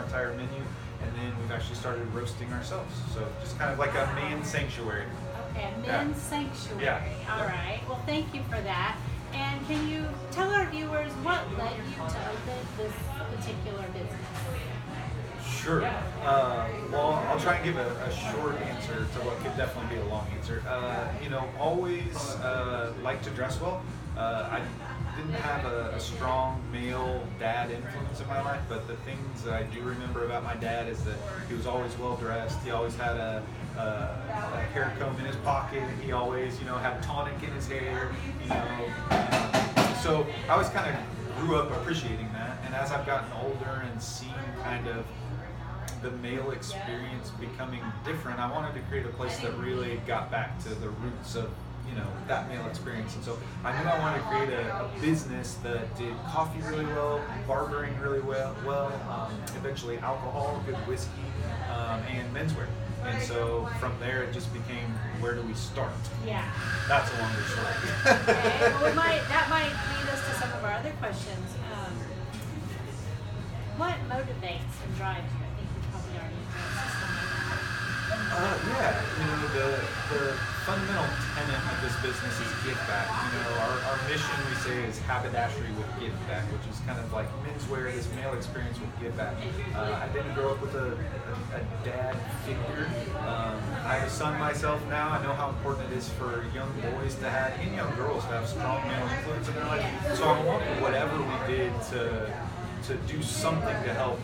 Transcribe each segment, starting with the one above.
entire menu, and then we've actually started roasting ourselves. So just kind of like a man sanctuary. Okay, a men's sanctuary. Yeah. All right. Well, thank you for that. And can you tell our viewers what led you to open this particular business? Sure. Well, I'll try and give a short answer to what could definitely be a long answer. Always like to dress well. I didn't have a strong male dad influence in my life, but the things that I do remember about my dad is that he was always well dressed. He always had a hair comb in his pocket. He always, had tonic in his hair. So I always kind of grew up appreciating that. And as I've gotten older and seen kind of the male experience becoming different, I wanted to create a place that really got back to the roots of that male experience. And so I knew I wanted to create a business that did coffee really well, barbering really well, eventually alcohol, good whiskey, and menswear. And so from there it just became, where do we start? Yeah. That's a longer story. Okay. Well, that might lead us to some of our other questions. What motivates and drives you? I think you probably already addressed some of that. The fundamental tenet of this business is give back. Our mission, we say, is haberdashery with give back, which is kind of like menswear, this male experience with give back. I didn't grow up with a dad figure. I have a son myself now. I know how important it is for young boys to have, and young girls to have strong male influence in their life. So I wanted whatever we did to do something to help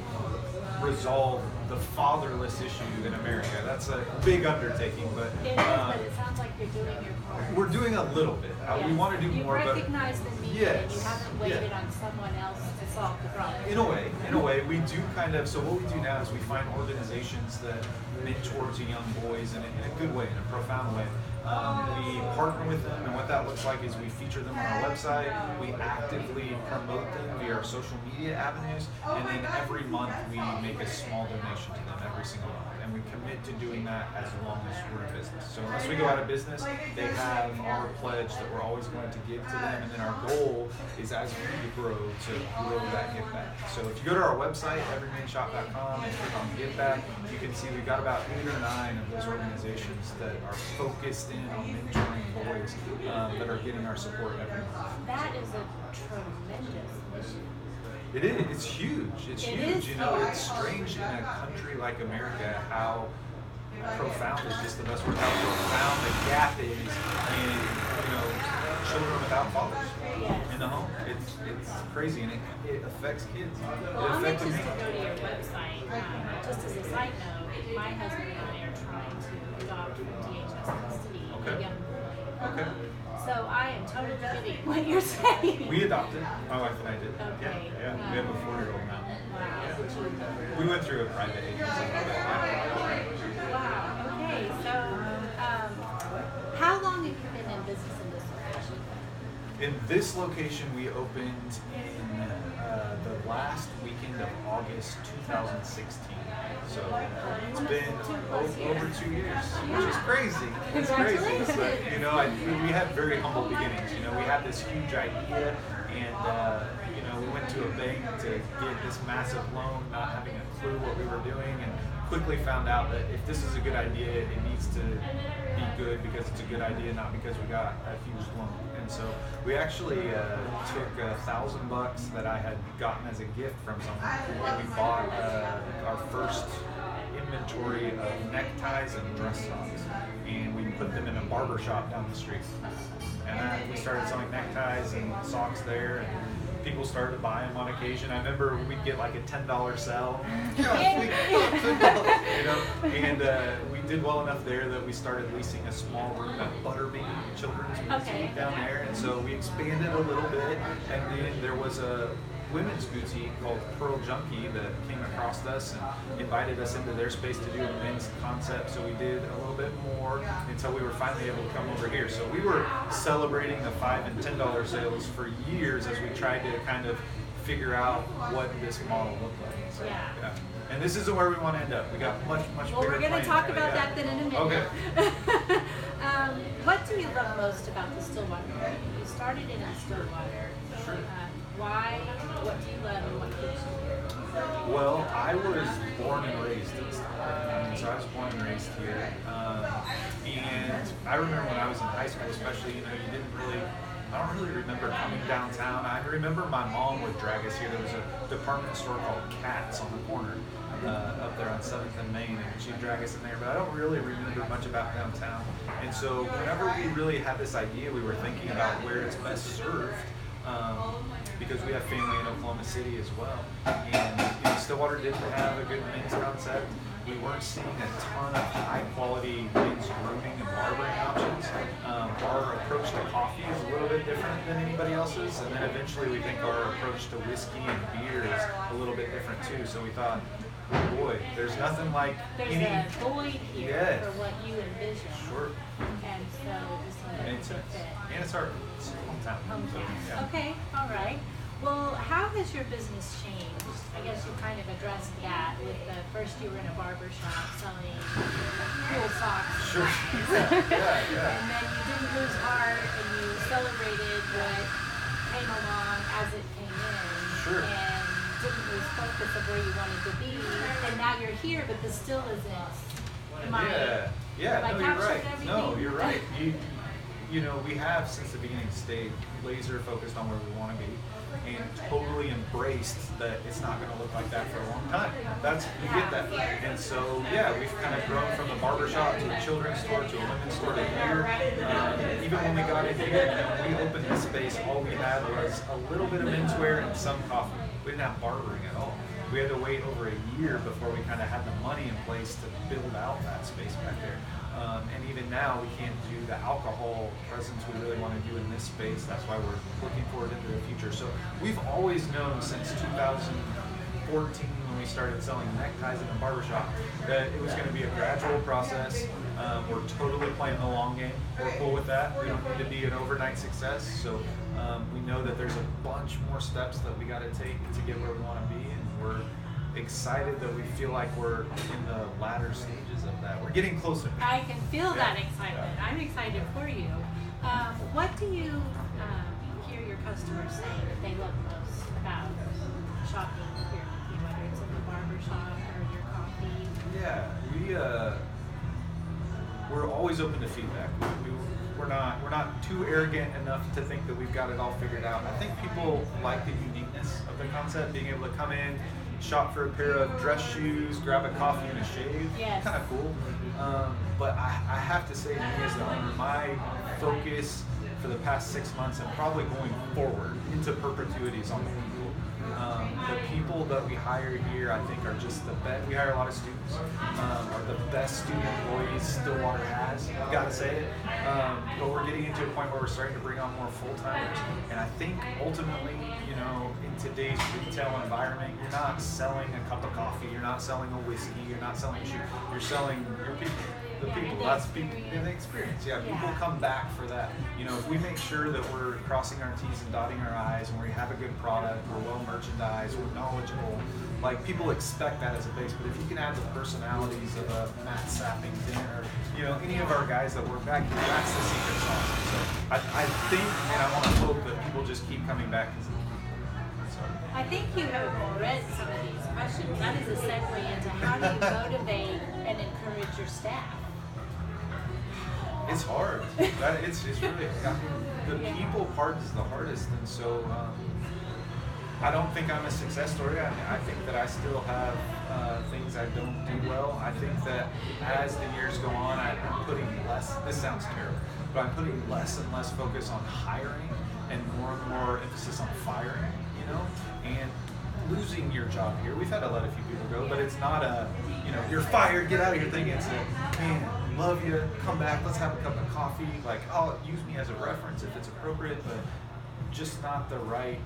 resolve the fatherless issue in America. That's a big undertaking, but it is, but it sounds like you're doing your part. We're doing a little bit. Yes. We want to do more, but you recognize the need, yes, and you haven't waited on someone else to solve the problem. In a way, we do kind of. So what we do now is we find organizations that mentor to young boys in a good way, in a profound way. We partner with them, and what that looks like is we feature them on our website, we actively promote them via our social media avenues, and then every month we make a small donation to them every single month. And we commit to doing that as long as we're in business. So unless we go out of business, they have our pledge that we're always going to give to them, and then our goal is, as we grow, to grow that give back. So if you go to our website, EveryManShop.com, and click on give back, you can see we've got about 8 or 9 of those organizations that are focused in on mentoring boys that are getting our support every month. That is a tremendous mission. It is. It's huge. It's huge. Is. It's strange in a country like America how profound is just the best word. How profound the gap is in children without fathers in the home. It's crazy, and it affects kids. Well, I'm anxious to go to your website. Just as a side note, my husband and I are trying to adopt from DHS custody a young boy. Okay. So I am totally getting what you're saying. We adopted. My wife and I did. Okay. Yeah. We have a 4-year-old now. Wow. We went through a private agency. Wow. Okay. So, how long have you been in business in this location? In this location, we opened in the last weekend of August 2016. So it's been over 2 years, which is crazy. It's crazy. But we had very humble beginnings. We had this huge idea, and we went to a bank to get this massive loan, not having a clue what we were doing, and quickly found out that if this is a good idea, it needs to be good because it's a good idea, not because we got a huge loan. And so we actually took $1,000 that I had gotten as a gift from someone, and we bought our first inventory of neckties and dress socks, and we put them in a barber shop down the street. And then we started selling neckties and socks there, and people started to buy them on occasion. I remember we'd get like a $10 sale. And we did well enough there that we started leasing a small room at Butterbean Children's Boutique down there, and so we expanded a little bit, and then there was a women's boutique called Pearl Junkie that came across us and invited us into their space to do a men's concept, so we did a little bit more until we were finally able to come over here. So we were celebrating the $5 and $10 sales for years as we tried to kind of figure out what this model looked like. So, yeah. And this isn't where we want to end up. We got much bigger. Well, we're going to talk about that then in a minute. Okay. What do you love most about the Stillwater area? You started in Stillwater. Sure. Why? What do you love and what keeps you here? Well, I was born and raised in Stockton. So I was born and raised here. And I remember when I was in high school, especially, you didn't really, I don't really remember coming downtown. I remember my mom would drag us here. There was a department store called Katz on the corner up there on 7th and Main, and she'd drag us in there. But I don't really remember much about downtown. And so whenever we really had this idea, we were thinking about where it's best served. Because we have family in Oklahoma City as well. And Stillwater didn't have a good men's concept. We weren't seeing a ton of high quality men's grooming and barbering options. Our approach to coffee is a little bit different than anybody else's. And then eventually we think our approach to whiskey and beer is a little bit different too. So we thought, oh boy, there's nothing like there's a void here for what you envision. Sure. And so this would fit. And it's our hometown. So, yeah. Okay, all right. Well, how has your business changed? I guess you kind of addressed that with the first you were in a barber shop selling cool socks. Sure. Yeah. And then you didn't lose heart and you celebrated what came along as it came in. Sure. And didn't lose focus of where you wanted to be. And now you're here, but this still isn't Yeah, no, you're right. Everything? No, you're right. We have since the beginning stayed laser focused on where we want to be, and totally embraced that it's not going to look like that for a long time. We get that. And so, we've kind of grown from the barbershop to a children's store to a women's store to here. Even when we got in here, when we opened this space, all we had was a little bit of menswear and some coffee. We didn't have barbering at all. We had to wait over a year before we kind of had the money in place to build out that space back there. And even now, we can't do the alcohol presence we really want to do in this space. That's why we're looking forward into the future. So we've always known since 2014 when we started selling neckties in the barbershop that it was going to be a gradual process. We're totally playing the long game. We're cool with that. We don't need to be an overnight success. So we know that there's a bunch more steps that we got to take to get where we want to be, and we're excited that we feel like we're in the latter stages of that. We're getting closer. I can feel that excitement. I'm excited for you. What do you hear your customers saying that they love most about shopping here with you, whether it's in the barbershop or your coffee? We're always open to feedback. We're not too arrogant enough to think that we've got it all figured out. I think people like the uniqueness of the concept, being able to come in, shop for a pair of dress shoes, grab a coffee and a shave. Yes. Kind of cool. But I have to say, me as the owner, my focus for the past 6 months and probably going forward into perpetuity is on the people. The people that we hire here, I think, are just the best. We hire a lot of students, are the best student employees Stillwater has. I've got to say it. But we're getting into a point where we're starting to bring on more full-timers. And I think ultimately, in today's retail environment, you're not selling a cup of coffee, you're not selling a whiskey, you're not selling a shoe, you're selling your people. The people, that's people in the experience. Yeah, people come back for that. If we make sure that we're crossing our T's and dotting our I's, and we have a good product, we're well merchandised, we're knowledgeable, like people expect that as a base. But if you can add the personalities of a Matt Sapping dinner, any of our guys that work back here, that's the secret sauce. So I think, and I want to hope that people just keep coming back because of the people. So. I think you have read some of these questions. That is a segue into how do you motivate and encourage your staff? It's hard. It's really, the people part is the hardest, and so I don't think I'm a success story. I think that I still have things I don't do well. I think that as the years go on, I'm putting less, this sounds terrible, but I'm putting less and less focus on hiring and more emphasis on firing, and losing your job here. We've had to let a few people go, but it's not you're fired, get out of here thing. It's man, love you, come back, let's have a cup of coffee. Like, use me as a reference if it's appropriate, but just not the right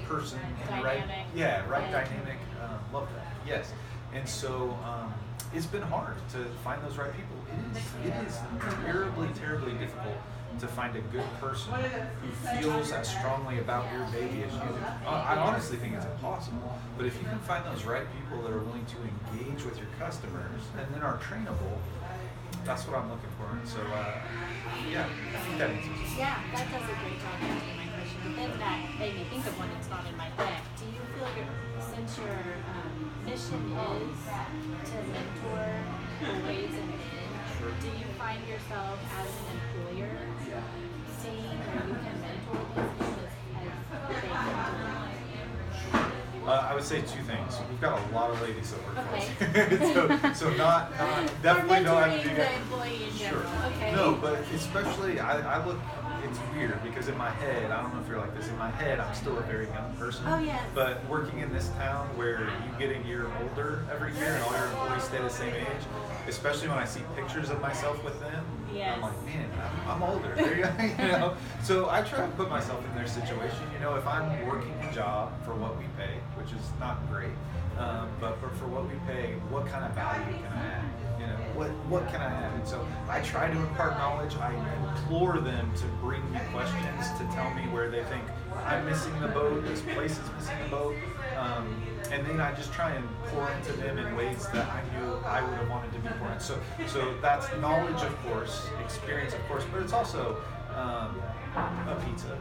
person, dynamic. Dynamic. Love that. Yes. And so it's been hard to find those right people. It is terribly difficult to find a good person who feels as strongly about your baby as you do. I honestly think it's impossible. But if you can find those right people that are willing to engage with your customers and then are trainable, that's what I'm looking for. And so, I think that answers. Yeah, that does a great job answering my question. But then that made me think of one that's not in my deck. Do you feel like since your mission is to mentor boys and men, do you find yourself as an employer seeing where you can mentor these men as they can I would say two things. We've got a lot of ladies that work Okay. for us. so not definitely don't have to do the that. employee in Sure. general. Okay. No, but especially I look, it's weird because in my head, I don't know if you're like this, in my head I'm still a very young person. Oh, yes. But working in this town where you get a year older every year and all your employees stay the same age, especially when I see pictures of myself with them, Yes. I'm like, man, I'm older. They're young, you know? So I try to put myself in their situation. You know, if I'm working a job for what we pay, which is not great, but for what we pay, what kind of value can I add? You know, what can I add? And so I try to impart knowledge. I implore them to bring me questions, to tell me where they think I'm missing the boat, this place is missing the boat. And then I just try and pour into them in ways that I knew I would have wanted to be poured in. So that's knowledge, of course, experience, of course, but it's also a pizza.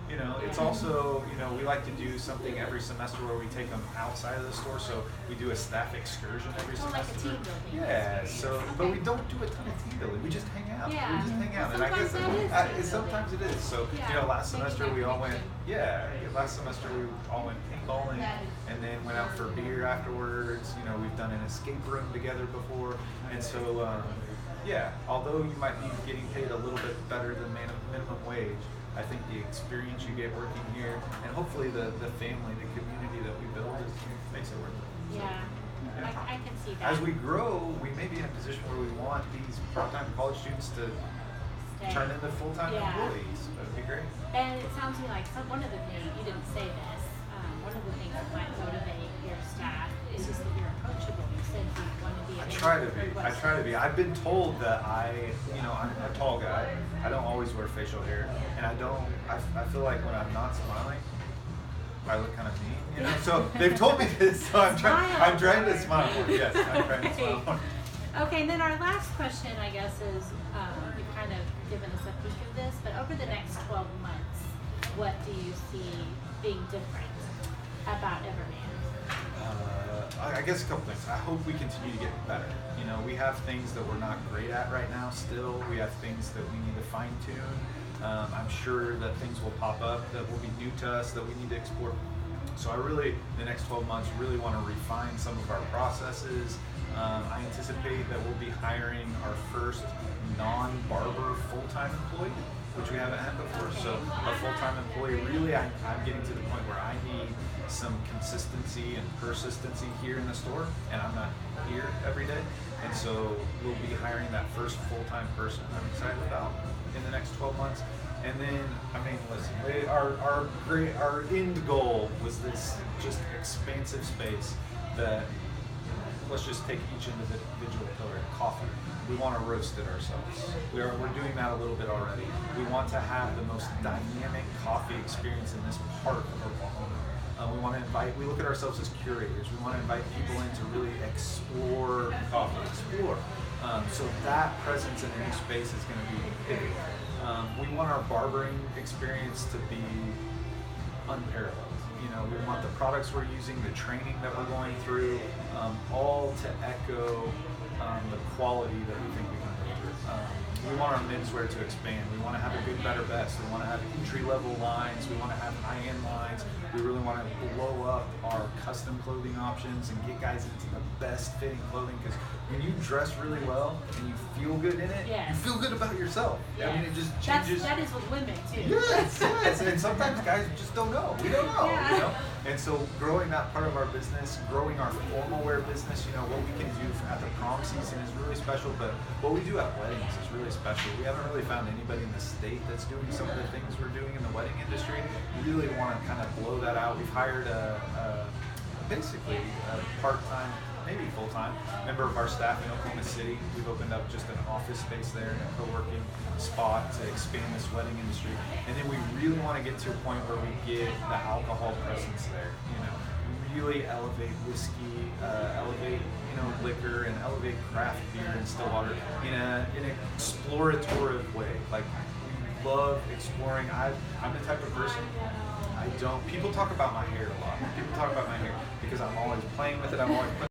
You know, it's also, you know, we like to do something every semester where we take them outside of the store. So we do a staff excursion every Well, like a semester. team building. Yeah. So, but we don't do a ton of team building. We just hang out. Yeah. We just hang out. And I Sometimes guess that is team sometimes it is. So Yeah. you know, last Making semester that we all went. connection. Yeah. Last semester we all went paintballing, and then went out for beer afterwards. You know, we've done an escape room together before, and so. Yeah, although you might be getting paid a little bit better than minimum wage, I think the experience you get working here, and hopefully the family, the community that we build, makes it worth it. Yeah. I can see that. As we grow, we may be in a position where we want these part-time college students to Stay. turn into full-time Yeah. employees. That'd be great. And it sounds to me like one of the things, you didn't say this, one of the things that might motivate your staff is just that you're approachable. You said you want to be I try to be. available I for try to be. I've been told that I'm a tall guy. I don't always wear facial hair, and I feel like when I'm not smiling, I look kind of mean, you know. So they've told me this, so I'm trying to smile more. Yes, I'm trying to smile more. Okay, and then our last question, I guess, is you've kind of given us a peek of this, but over the next 12 months, what do you see being different about EveryMan? I guess a couple things. I hope we continue to get better. You know, we have things that we're not great at right now still. We have things that we need to fine tune. I'm sure that things will pop up that will be new to us that we need to explore. So I really, in the next 12 months, really want to refine some of our processes. I anticipate that we'll be hiring our first non-barber full-time employee, which we haven't had before. So a full-time employee, really, I'm getting to the point where I need some consistency and persistency here in the store, and I'm not here every day. And so we'll be hiring that first full-time person I'm excited about in the next 12 months. And then, I mean, listen, our end goal was this just expansive space that, let's just take each individual pillar. Coffee. We want to roast it ourselves. We're doing that a little bit already. We want to have the most dynamic coffee experience in this part of Oklahoma. We look at ourselves as curators. We want to invite people in to really explore coffee, so that presence in a new space is going to be big. We want our barbering experience to be unparalleled. You know, we want the products we're using, the training that we're going through, all to echo the quality that we think we can deliver. We want our menswear to expand. We want to have a good, better, best. We want to have entry-level lines. We want to have high-end lines. We really want to blow up our custom clothing options and get guys into the best fitting clothing, because when you dress really well and you feel good in it, Yes. you feel good about yourself. Yes. I mean, it just changes. That is with women too. Yes. And sometimes guys just don't know. We don't know, Yeah. you know? And so growing that part of our business, growing our formal wear business, you know, what we can do at the prom season is really special, but what we do at weddings is really special. We haven't really found anybody in the state that's doing some of the things we're doing in the wedding industry. We really want to kind of blow that out. We've hired basically a part-time, maybe full-time member of our staff in Oklahoma City. We've opened up just an office space there and a co-working spot to expand this wedding industry. And then we really want to get to a point where we get the alcohol presence there, you know, really elevate whiskey, elevate, you know, liquor, and elevate craft beer and Stillwater in an explorative way. Like, we love exploring. I'm the type of person, I don't. People talk about my hair a lot. People talk about my hair because I'm always playing with it. I'm always putting